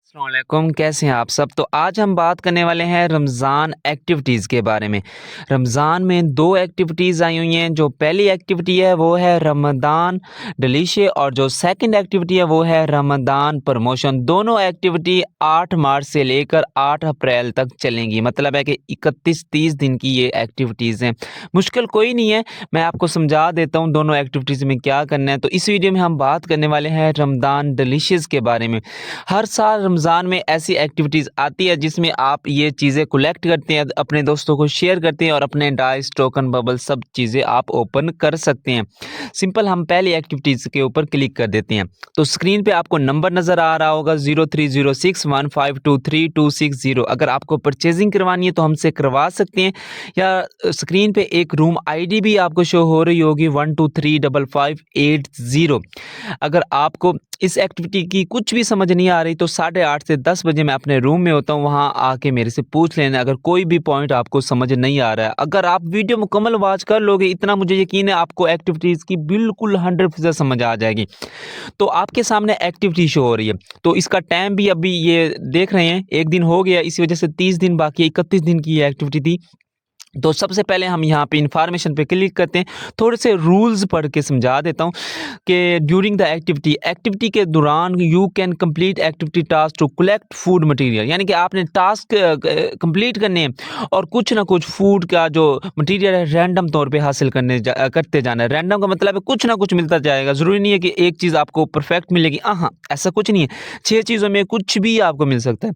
अस्सलाम वालेकुम, कैसे हैं आप सब। तो आज हम बात करने वाले हैं रमज़ान एक्टिविटीज़ के बारे में। रमज़ान में 2 एक्टिविटीज़ आई हुई हैं। जो पहली एक्टिविटी है वो है रमज़ान डिलीशियस और जो सेकंड एक्टिविटी है वो है रमज़ान प्रमोशन। दोनों एक्टिविटी 8 मार्च से लेकर 8 अप्रैल तक चलेंगी। मतलब है कि 31-30 दिन की ये एक्टिविटीज़ हैं। मुश्किल कोई नहीं है, मैं आपको समझा देता हूँ दोनों एक्टिविटीज़ में क्या करना है। तो इस वीडियो में हम बात करने वाले हैं रमज़ान डिलीशियस के बारे में। हर साल रमज़ान में ऐसी एक्टिविटीज़ आती है जिसमें आप ये चीज़ें कलेक्ट करते हैं, अपने दोस्तों को शेयर करते हैं और अपने डाइस, टोकन, बबल सब चीज़ें आप ओपन कर सकते हैं। सिंपल हम पहली एक्टिविटीज़ के ऊपर क्लिक कर देते हैं। तो स्क्रीन पे आपको नंबर नज़र आ रहा होगा 0306152326 अगर आपको परचेजिंग करवानी है तो हमसे करवा सकते हैं, या स्क्रीन पे एक रूम आईडी भी आपको शो हो रही होगी 123558 अगर आपको इस एक्टिविटी की कुछ भी समझ नहीं आ रही तो 8:30 से 10 बजे मैं अपने रूम में होता हूँ, वहाँ आके मेरे से पूछ लेना अगर कोई भी पॉइंट आपको समझ नहीं आ रहा है। अगर आप वीडियो मुकम्मल वॉच कर लोगे, इतना मुझे यकीन है आपको एक्टिविटीज़ की बिल्कुल 100% समझ आ जाएगी। तो आपके सामने एक्टिविटी शो हो रही है, तो इसका टाइम भी अभी ये देख रहे हैं 1 दिन हो गया, इसी वजह से 30 दिन बाकी है, 31 दिन की ये एक्टिविटी थी। तो सबसे पहले हम यहाँ पे इन्फॉर्मेशन पे क्लिक करते हैं। थोड़े से रूल्स पढ़ के समझा देता हूँ कि ड्यूरिंग द एक्टिविटी के दौरान you can complete activity task to collect food material, यानी कि आपने टास्क कंप्लीट करने हैं और कुछ ना कुछ फूड का जो मटेरियल है रैंडम तौर पे हासिल करते जाना है। रैंडम का मतलब है कुछ ना कुछ मिलता जाएगा, ज़रूरी नहीं है कि एक चीज़ आपको परफेक्ट मिलेगी। हाँ, ऐसा कुछ नहीं है, 6 चीज़ों में कुछ भी आपको मिल सकता है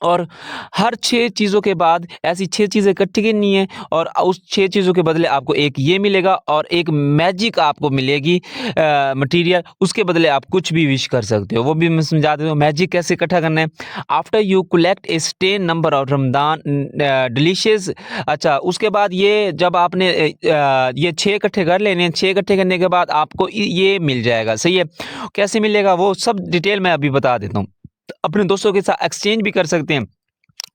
और हर 6 चीज़ों के बाद ऐसी 6 चीज़ें इकट्ठी करनी है और उस 6 चीज़ों के बदले आपको एक ये मिलेगा और एक मैजिक आपको मिलेगी मटेरियल, उसके बदले आप कुछ भी विश कर सकते हो। वो भी मैं समझा देता हूँ मैजिक कैसे इकट्ठा करना है। After you collect a certain number of Ramzan delicious. अच्छा, उसके बाद ये जब आपने ये 6 इकट्ठे कर लेने हैं, 6 इकट्ठे करने के बाद आपको ये मिल जाएगा। सही है? कैसे मिलेगा वो सब डिटेल मैं अभी बता देता हूँ। अपने दोस्तों के साथ एक्सचेंज भी कर सकते हैं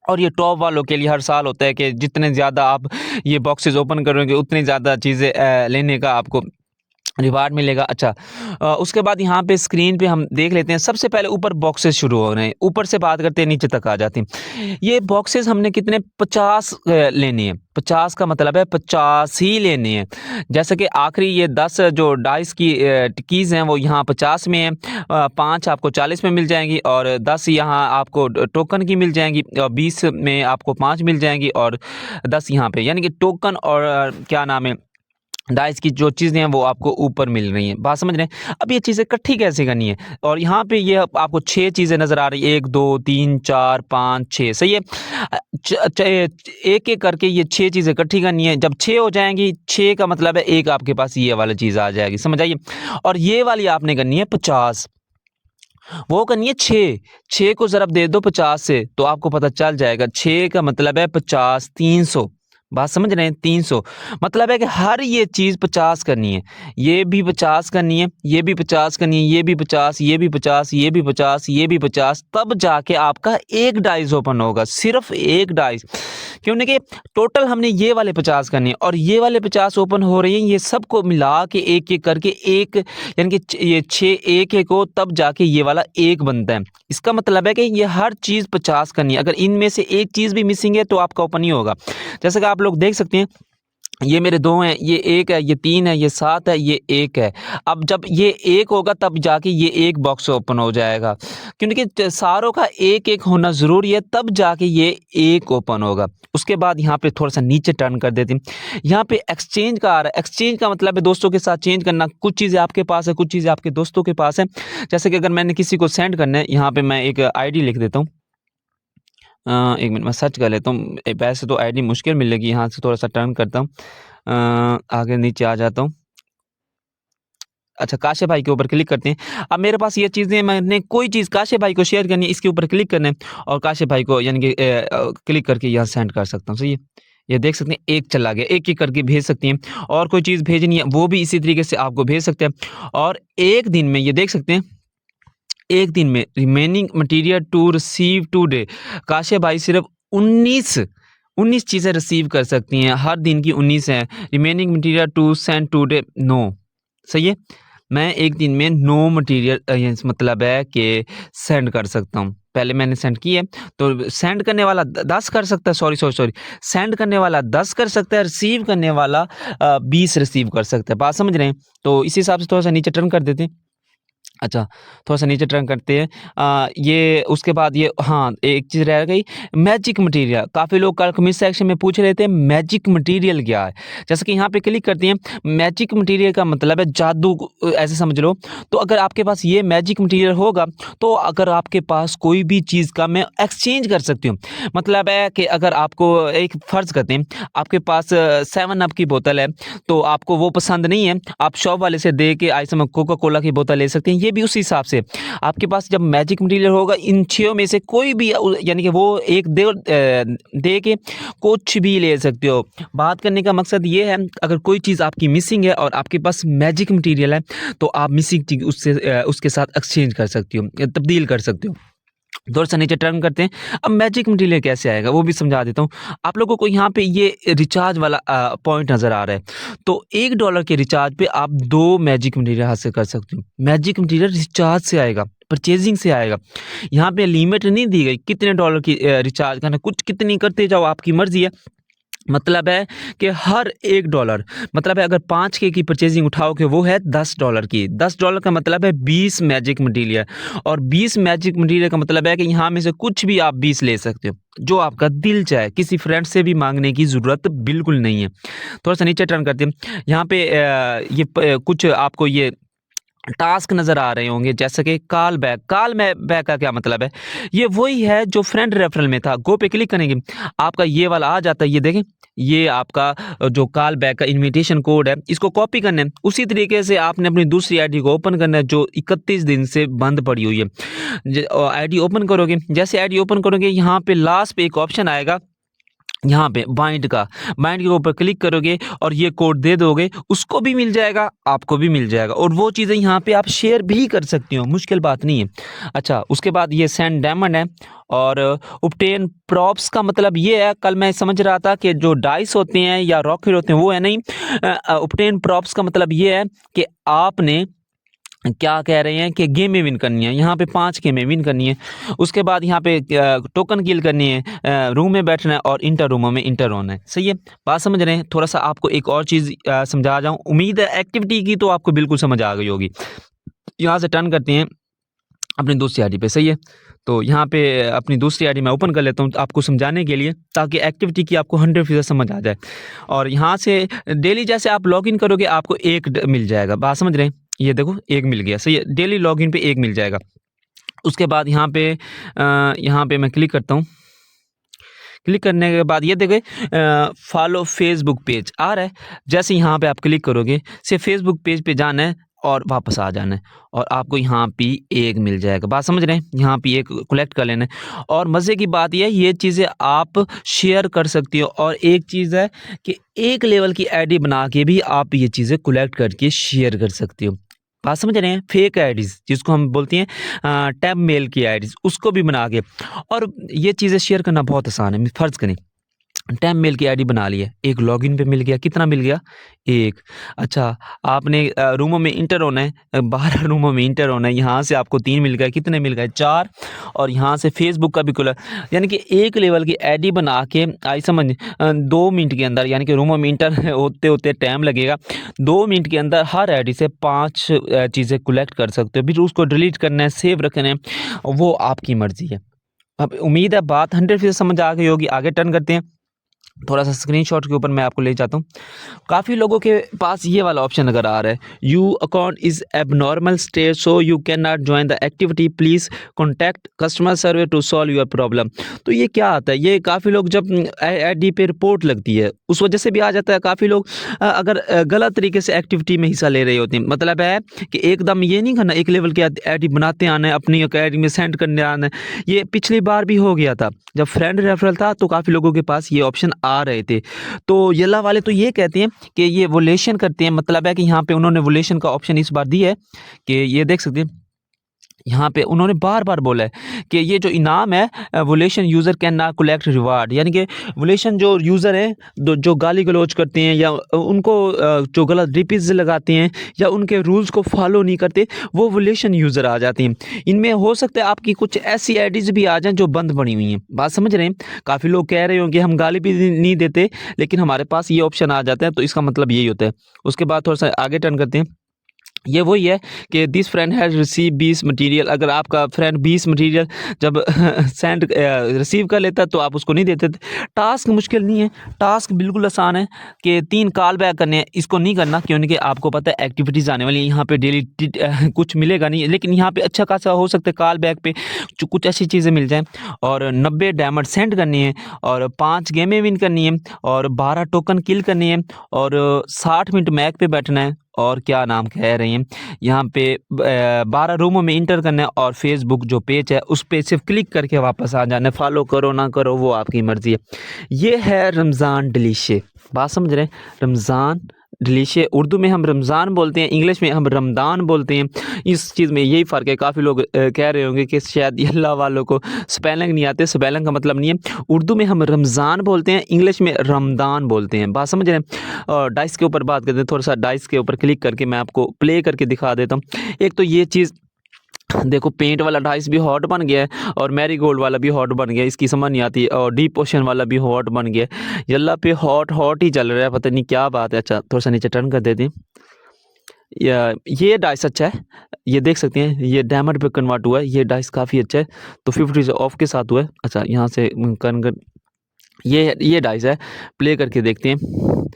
और ये टॉप वालों के लिए हर साल होता है कि जितने ज़्यादा आप ये बॉक्सेस ओपन करोगे उतनी ज़्यादा चीज़ें लेने का आपको रिवार्ड मिलेगा। अच्छा, उसके बाद यहाँ पे स्क्रीन पे हम देख लेते हैं। सबसे पहले ऊपर बॉक्सेस शुरू हो रहे हैं, ऊपर से बात करते हैं नीचे तक आ जाते हैं। ये बॉक्सेस हमने कितने 50 लेने हैं। 50 का मतलब है 50 ही लेने हैं। जैसे कि आखिरी ये 10 जो डाइस की कीज़ हैं वो यहाँ 50 में है, 5 आपको 40 में मिल जाएंगी और 10 यहाँ आपको टोकन की मिल जाएंगी और 20 में आपको 5 मिल जाएंगी और 10 यहाँ पे, यानी कि टोकन और क्या नाम है डाइस की जो चीज़ें हैं वो आपको ऊपर मिल रही हैं। बात समझ रहे हैं? अब ये चीज़ें इकट्ठी कैसे करनी है और यहाँ पे ये आपको 6 चीज़ें नज़र आ रही है, 1 2 3 4 5 6। सही है? एक-एक करके ये 6 चीज़ें इकट्ठी करनी है। जब 6 हो जाएँगी, 6 का मतलब है एक आपके पास ये वाली चीज़ आ जाएगी। समझ आई? और ये वाली आपने करनी है 50, वो करनी है 6। 6 को ज़रब दे दो 50 से तो आपको पता चल जाएगा। 6 का मतलब है 50, 300। बात समझ रहे हैं? 300 मतलब है कि हर ये चीज़ 50 करनी है। ये भी 50 करनी है, ये भी 50 करनी है, ये भी 50, ये भी 50, ये भी 50, ये भी 50, तब जाके आपका एक डाइस ओपन होगा। सिर्फ़ एक डाइस। क्यों नहीं कि टोटल हमने ये वाले 50 करने हैं और ये वाले 50 ओपन हो रही हैं, ये सबको मिला के एक-एक करके एक, यानी कि ये 6 एक-एक हो तब जाके ये वाला 1 बनता है। इसका मतलब है कि ये हर चीज़ 50 करनी है। अगर इनमें से एक चीज़ भी मिसिंग है तो आपका ओपन नहीं होगा। जैसे कि आप लोग देख सकते हैं, ये मेरे 2 हैं, ये 1 है, ये 3 है, ये 7 है, ये 1 है। अब जब ये 1 होगा तब जाके ये 1 बॉक्स ओपन हो जाएगा। क्योंकि सारों का 1-1 होना ज़रूरी है तब जाके ये 1 ओपन होगा। उसके बाद यहाँ पे थोड़ा-सा नीचे टर्न कर देते हैं। यहाँ पे एक्सचेंज का आ रहा है। एक्सचेंज का मतलब है दोस्तों के साथ चेंज करना। कुछ चीज़ें आपके पास है, कुछ चीज़ें आपके दोस्तों के पास है। जैसे कि अगर मैंने किसी को सेंड करना है, यहाँ पे मैं एक आईडी लिख देता हूँ। 1 मिनट मैं सर्च कर लेता हूँ। वैसे तो आईडी मुश्किल मिलेगी, यहाँ से थोड़ा-सा टर्न करता हूँ। आगे नीचे आ जाता हूँ। अच्छा, काशिफ़ भाई के ऊपर क्लिक करते हैं। अब मेरे पास ये चीज़ें, मैंने कोई चीज़ काशिफ़ भाई को शेयर करनी है, इसके ऊपर क्लिक करना है और काशिफ़ भाई को यानी कि क्लिक करके यहाँ सेंड कर सकता हूँ। सही है? ये देख सकते हैं, एक चला गया, एक-एक करके भेज सकती हैं और कोई चीज़ भेजनी है वो भी इसी तरीके से आपको भेज सकते हैं और एक दिन में ये देख सकते हैं, एक दिन में remaining material to receive today, Kashif भाई सिर्फ़ 19 चीज़ें रिसीव कर सकती हैं। हर दिन की 19 हैं। Remaining material to send today no. सही है? मैं एक दिन में 9 मटेरियल मतलब है कि सेंड कर सकता हूँ। पहले मैंने सेंड किए, तो सेंड करने वाला 10 कर सकता है, सॉरी, सेंड करने वाला 10 कर सकता है, रिसीव करने वाला 20 रिसीव कर सकता है। बात समझ रहे हैं? तो इस हिसाब से थोड़ा-सा नीचे टर्न कर देते हैं। अच्छा, थोड़ा-सा नीचे टर्न करते हैं। ये उसके बाद ये हाँ, एक चीज़ रह गई, मैजिक मटीरियल। काफ़ी लोग कल कमेंट सेक्शन में पूछ रहे थे मैजिक मटीरियल क्या है? जैसे कि यहाँ पे क्लिक करते हैं, मैजिक मटीरियल का मतलब है जादू, ऐसे समझ लो। तो अगर आपके पास ये मैजिक मटीरियल होगा, तो अगर आपके पास कोई भी चीज़ का मैं एक्सचेंज कर सकती हूँ। मतलब है कि अगर आपको एक फ़र्ज़ करते हैं, आपके पास 7 अप की बोतल है, तो आपको वो पसंद नहीं है, आप शॉप वाले से दे के आइस कोका कोला की बोतल ले सकते हैं। ये भी उसी हिसाब से आपके पास जब मैजिक मटीरियल होगा, इन 6 में से कोई भी यानी कि वो एक दे के कुछ भी ले सकते हो। बात करने का मकसद ये है, अगर कोई चीज़ आपकी मिसिंग है और आपके पास मैजिक मटीरियल है, तो आप मिसिंग चीज़ उसके साथ एक्सचेंज कर सकते हो, तब्दील कर सकते हो। थोड़ा-सा नीचे टर्न करते हैं। अब मैजिक मटीरियल कैसे आएगा वो भी समझा देता हूँ। आप लोगों को यहाँ पे ये रिचार्ज वाला पॉइंट नज़र आ रहा है। तो $1 के रिचार्ज पे आप 2 मैजिक मटीरियल हासिल कर सकते हो। मैजिक मटीरियल रिचार्ज से आएगा, परचेज़िंग से आएगा। यहाँ पे लिमिट नहीं दी गई कितने डॉलर की रिचार्ज करना, कुछ कितनी करते जाओ, आपकी मर्ज़ी है। मतलब है कि हर $1 मतलब है, अगर 5K की परचेजिंग उठाओगे वो है $10 की। $10 का मतलब है 20 मैजिक मटीरियल, और 20 मैजिक मटीरियल का मतलब है कि यहाँ में से कुछ भी आप 20 ले सकते हो, जो आपका दिल चाहे। किसी फ्रेंड से भी माँगने की ज़रूरत बिल्कुल नहीं है। थोड़ा-सा नीचे टर्न करते हैं। यहाँ पे कुछ आपको ये टास्क नज़र आ रहे होंगे, जैसे कि कॉल बैक का क्या मतलब है? ये वही है जो फ्रेंड रेफरल में था। गो पे क्लिक करेंगे, आपका ये वाला आ जाता है, ये देखें, ये आपका जो कॉल बैक का इन्विटेशन कोड है, इसको कॉपी करना है। उसी तरीके से आपने अपनी दूसरी आईडी को ओपन करना है, जो 31 दिन से बंद पड़ी हुई है। आईडी ओपन करोगे, जैसे आईडी ओपन करोगे, यहाँ पे लास्ट पे एक ऑप्शन आएगा, यहाँ पे बाइंड के ऊपर क्लिक करोगे और ये कोड दे दोगे, उसको भी मिल जाएगा, आपको भी मिल जाएगा, और वो चीज़ें यहाँ पे आप शेयर भी कर सकती हो, मुश्किल बात नहीं है। अच्छा, उसके बाद ये सेंड डायमंड है, और ऑब्टेन प्रॉप्स का मतलब ये है, कल मैं समझ रहा था कि जो डाइस होते हैं या रॉकेट होते हैं वो है, नहीं। ऑब्टेन प्रॉप्स का मतलब ये है कि आपने क्या कह रहे हैं कि गेमें विन करनी है, यहाँ पे 5 गेमें विन करनी है। उसके बाद यहाँ पे टोकन किल करनी है, रूम में बैठना है और इंटर रूमों में इंटर होना है। सही है, बात समझ रहे हैं? थोड़ा-सा आपको एक और चीज़ समझा जाऊँ, उम्मीद है एक्टिविटी की तो आपको बिल्कुल समझ आ गई होगी। यहाँ से टर्न करते हैं अपनी दूसरी आईडी पे, सही है? तो यहाँ पे अपनी दूसरी आईडी मैं ओपन कर लेता हूँ आपको समझाने के लिए, ताकि एक्टिविटी की आपको 100% समझ आ जाए। और यहाँ से डेली जैसे आप लॉगिन करोगे, आपको 1 मिल जाएगा। बात समझ रहे हैं? ये देखो 1 मिल गया, सही है? डेली लॉगिन पे 1 मिल जाएगा। उसके बाद यहाँ पे मैं क्लिक करता हूँ। क्लिक करने के बाद ये देखिए, फॉलो फेसबुक पेज आ रहा है। जैसे यहाँ पे आप क्लिक करोगे, सिर्फ फेसबुक पेज पे जाना है और वापस आ जाना है, और आपको यहाँ पे 1 मिल जाएगा। बात समझ रहे हैं? यहाँ पे 1 कलेक्ट कर लेना है, और मज़े की बात ये चीज़ें आप शेयर कर सकती हो। और एक चीज़ है कि एक लेवल की आईडी बना के भी आप ये चीज़ें कलेक्ट करके शेयर कर सकती हो। बात समझ रहे हैं? फेक आईडीज़ जिसको हम बोलते हैं, टैब मेल की आईडीज़, उसको भी बना के, और ये चीज़ें शेयर करना बहुत आसान है। फ़र्ज़ करें टैब मेल की आईडी बना ली है, एक लॉगिन पे मिल गया, कितना मिल गया? 1। अच्छा, आपने रूमों में इंटर होना है, 12 रूमों में इंटर होना है, यहाँ से आपको 3 मिल गए, कितने मिल गए? 4। और यहाँ से फेसबुक का भी खुला, यानी कि एक लेवल की आईडी बना के आई समझ, 2 मिनट के अंदर, यानी कि रूमों में इंटर होते-होते टाइम लगेगा, 2 मिनट के अंदर हर आईडी से 5 चीज़ें कलेक्ट कर सकते हो। फिर उसको डिलीट करना है, सेव रखना है, वो आपकी मर्ज़ी है। अब उम्मीद है बात 100% समझ आ गई होगी। आगे टर्न करते हैं। थोड़ा-सा स्क्रीनशॉट के ऊपर मैं आपको ले जाता हूँ। काफ़ी लोगों के पास ये वाला ऑप्शन नज़र आ रहा है, you account is abnormal state so you can not join the activity, please contact customer service to solve your problem. तो ये क्या आता है? ये काफ़ी लोग जब आईडी पे रिपोर्ट लगती है, उस वजह से भी आ जाता है। काफ़ी लोग अगर गलत तरीके से एक्टिविटी में हिस्सा ले रहे होते हैं, मतलब है कि एकदम ये नहीं करना, एक लेवल की आईडी बनाते आना है, अपनी आईडी में सेंड करने आना है। ये पिछली बार भी हो गया था, जब फ्रेंड रेफरल था तो काफ़ी लोगों के पास ये ऑप्शन आ रहे थे। तो येला वाले तो ये कहते हैं कि ये वोलेशन करते हैं, मतलब है कि यहाँ पे उन्होंने वोलेशन का ऑप्शन इस बार दिया है कि ये देख सकते हैं, यहाँ पे उन्होंने बार-बार बोला है कि ये जो इनाम है वोलेशन user can not collect reward, यानी कि वोलेशन जो यूज़र हैं जो गाली-गलौज करते हैं या उनको जो गलत रिप्स लगाते हैं या उनके रूल्स को फॉलो नहीं करते, वो वोलेशन यूज़र आ जाते हैं। इनमें हो सकता है आपकी कुछ ऐसी आईडीज़ भी आ जाएँ जो बंद पड़ी हुई हैं। बात समझ रहे हैं? काफ़ी लोग कह रहे होंगे हम गाली भी नहीं देते, लेकिन हमारे पास ये ऑप्शन आ जाता है, तो इसका मतलब यही होता है। उसके बाद थोड़ा-सा आगे टर्न करते हैं। ये वही है कि this friend has receive 20 material, अगर आपका फ्रेंड 20 मटीरियल जब सेंड रिसीव कर लेता है तो आप उसको नहीं देते थे। टास्क मुश्किल नहीं है, टास्क बिल्कुल आसान है कि 3 कॉल बैक करने हैं, इसको नहीं करना क्योंकि आपको पता है एक्टिविटीज़ आने वाली हैं, यहाँ पे डेली कुछ मिलेगा नहीं, लेकिन यहाँ पे अच्छा खासा हो सकता है कॉल बैक पे जो कुछ ऐसी चीज़ें मिल जाएँ। और 90 डायमंड सेंड करनी है और 5 गेमें विन करनी है और 12 टोकन किल करनी है और 60 मिनट मैक पे बैठना है और क्या नाम कह रही हैं यहाँ पे 12 रूमों में इंटर करना है और फेसबुक जो पेज है उस पे सिर्फ क्लिक करके वापस आ जाना है। फॉलो करो ना करो वो आपकी मर्ज़ी है। ये है रमज़ान डिलीशे, बात समझ रहे हैं? रमज़ान डिलीशे, उर्दू में हम रमज़ान बोलते हैं, इंग्लिश में हम रमदान बोलते हैं। इस चीज़ में यही फ़र्क है। काफ़ी लोग कह रहे होंगे कि शायद ये अल्लाह वालों को स्पेलिंग नहीं आते, स्पेलिंग का मतलब नहीं है। उर्दू में हम रमज़ान बोलते हैं, इंग्लिश में रमदान बोलते हैं, बात समझ रहे हैं? और डाइस के ऊपर बात करते हैं, थोड़ा-सा डाइस के ऊपर क्लिक करके मैं आपको प्ले करके दिखा देता हूँ। एक तो ये चीज़ देखो, पेंट वाला डाइस भी हॉट बन गया है और मैरीगोल्ड वाला भी हॉट बन गया है, इसकी समझ नहीं आती, और डीप ओशन वाला भी हॉट बन गया है। यल्ला पे हॉट हॉट ही चल रहा है, पता नहीं क्या बात है। अच्छा, थोड़ा सा नीचे टर्न कर देते हैं। या ये डाइस अच्छा है, ये देख सकते हैं, ये डायमंड पे कन्वर्ट हुआ है, ये डाइस काफ़ी अच्छा है, तो 50 से ऑफ के साथ हुआ है। अच्छा, यहाँ से ये डाइस है, प्ले करके देखते हैं।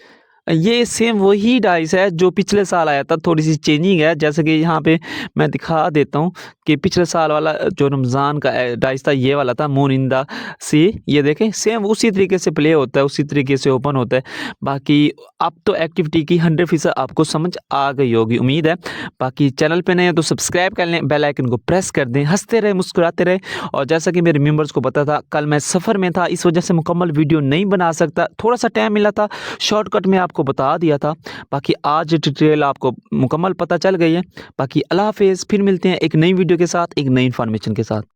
ये सेम वही डाइस है जो पिछले साल आया था, थोड़ी-सी चेंजिंग है, जैसे कि यहाँ पे मैं दिखा देता हूँ कि पिछले साल वाला जो रमज़ान का डाइस था, ये वाला था मून इन द सी। ये देखें, सेम उसी तरीके से प्ले होता है, उसी तरीके से ओपन होता है। बाकी अब तो एक्टिविटी की 100% आपको समझ आ गई होगी, उम्मीद है। बाकी चैनल पे नए हैं तो सब्सक्राइब कर लें, बेल आइकन को प्रेस कर दें, हँसते रहें, मुस्कुराते रहें। और जैसा कि मेरे मेंबर्स को पता था, कल मैं सफ़र में था, इस वजह से मुकम्मल वीडियो नहीं बना सकता, थोड़ा-सा टाइम मिला था, शॉर्टकट में आपको बता दिया था। बाकी आज डिटेल आपको मुकम्मल पता चल गई है। बाकी अल्लाह हाफ़िज़, फिर मिलते हैं एक नई वीडियो के साथ, एक नई इन्फॉर्मेशन के साथ।